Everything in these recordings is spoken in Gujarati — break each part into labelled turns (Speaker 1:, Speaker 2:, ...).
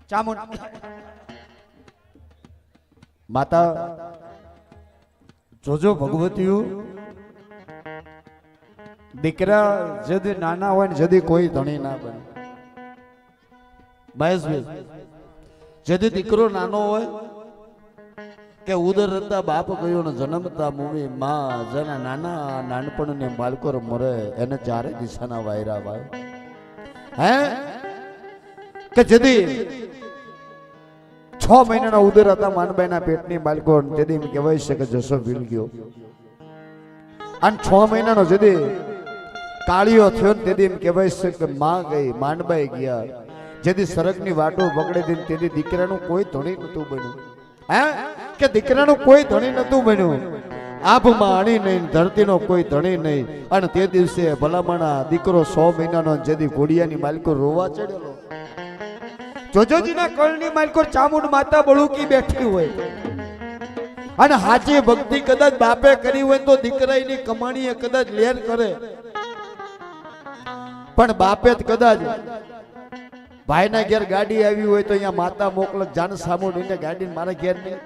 Speaker 1: ચામુંડ
Speaker 2: માતા જોજો ભગવતીઓ દીકરા જદી નાના હોય ને જદી કોઈ ધણી ના બને મહેશભાઈ જદી દીકરો નાનો હોય કે ઉદર હતા બાપ ગયો ને જન્મતા મૂવી માં જેના નાના નાનપણ ને બાળકો મરે એને ચારે દિશાના વાયરા ભાઈ હે કે જદી 6 મહિનાના ઉદર હતા માનબાઈના પેટની બાળકો તેથી કહેવાય છે કે જસો ભીલ ગયો અને 6 મહિનાનો જદી કાળિયો થયો ને તેથી કહેવાય છે કે માં ગઈ માનબાઈ ગયા જેથી સરગની વાટો પકડી દીધી તેથી દીકરાનું કોઈ ધણી નતું બન્યું હે કે દીકરાનું કોઈ ધણી નતું બન્યું આભમાં અણી નહીં ધરતીનો કોઈ ધણી નહીં અને તે દિવસે ભલામણા દીકરો 100 મહિનાનો જેથી ઘોડિયાની માલિકો રોવા ચડેલો
Speaker 1: જોજોજીના કળની માલકો ચામુંડ માતા બળુકી બેઠી હોય અને હાચી ભક્તિ કદાચ બાપે કરી હોય તો દીકરાની કમાણીએ કદાચ લેર કરે પણ બાપે કદાચ ભાઈના ઘેર ગાડી આવી હોય તો અહીંયા માતા મોકલે જાન સામુંડ ગાડી મારા ઘેર નહીં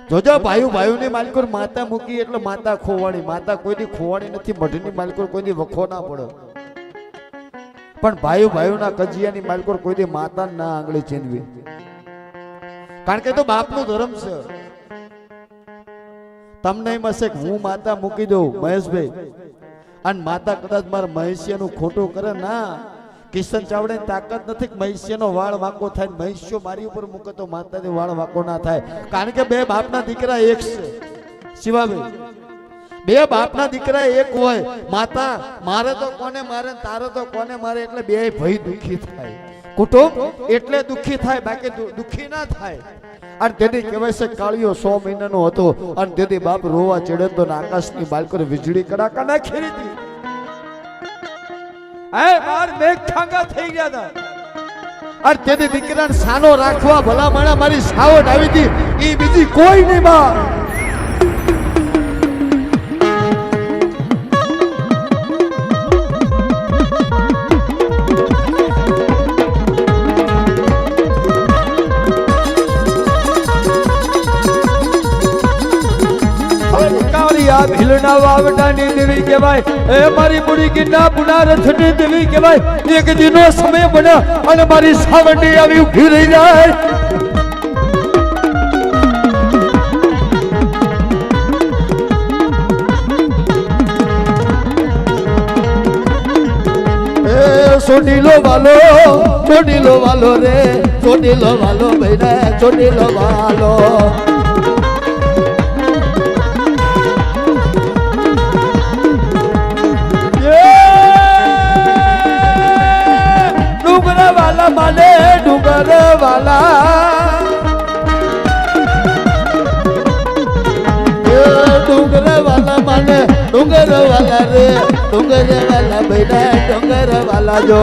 Speaker 1: જોજો ભાઈઓની માલકો માતા મૂકી એટલે માતા ખોવાણી માતા કોઈની ખોવાણી નથી મઢની માલકો કોઈની વખો ના પડે પણ ભાઈઓના કજિયાની માલકો કોઈ માતા ના આંગળી ચીંધવી કારણ કે તો બાપનો ધર્મ છે તમને એમ હશે કે હું માતા મૂકી દઉં મહેશભાઈ અને માતા કદાચ મારા મહેશિયાનું ખોટું કરે ના કિશન ચાવડાની તાકાત નથી કે મહેશિયાનો વાળ વાંકો થાય મહેશિયો મારી ઉપર મૂકે તો માતાની વાળ વાંકો ના થાય કારણ કે બે બાપના દીકરા એક છે શિવાભાઈ બે બાપના દીકરા એક હોય માતા મારે તો કોને મારે તારે તો કોને મારે એટલે બે ભાઈ દુખી થાય કુટુંબ એટલે દુખી થાય બાકી દુખી ના થાય અને તેથી કહેવાય છે કાળિયો 100 મહિનાનો હતો અને તેથી બાપ રોવા ચડે તો આકાશની બાલકો વીજળી કડાકા નાખી હતી બાર મેઘ ઠાંગા થઈ ગયા હતા અને તેથી દીકરાને સાનો રાખવા ભલા માણા મારી સાવટ આવી હતી એ બીજી કોઈ નહીં બા ભીલના વાવડાની દેવી કહેવાય એ મારી બુડી ગીરના પુના રથની દેવી કહેવાય એક દિનો સમય બન્યો અને મારી સાવડી આવી ઊભી રહી જાય એ સોડીલો વાલો રે સોડીલો વાલો ભાઈ સોડીલો વાલો માલે ડુંગર વાલા માલે ડુંગર વાલા રે ડુંગર વાલા બેટા ડુંગર વાલા જો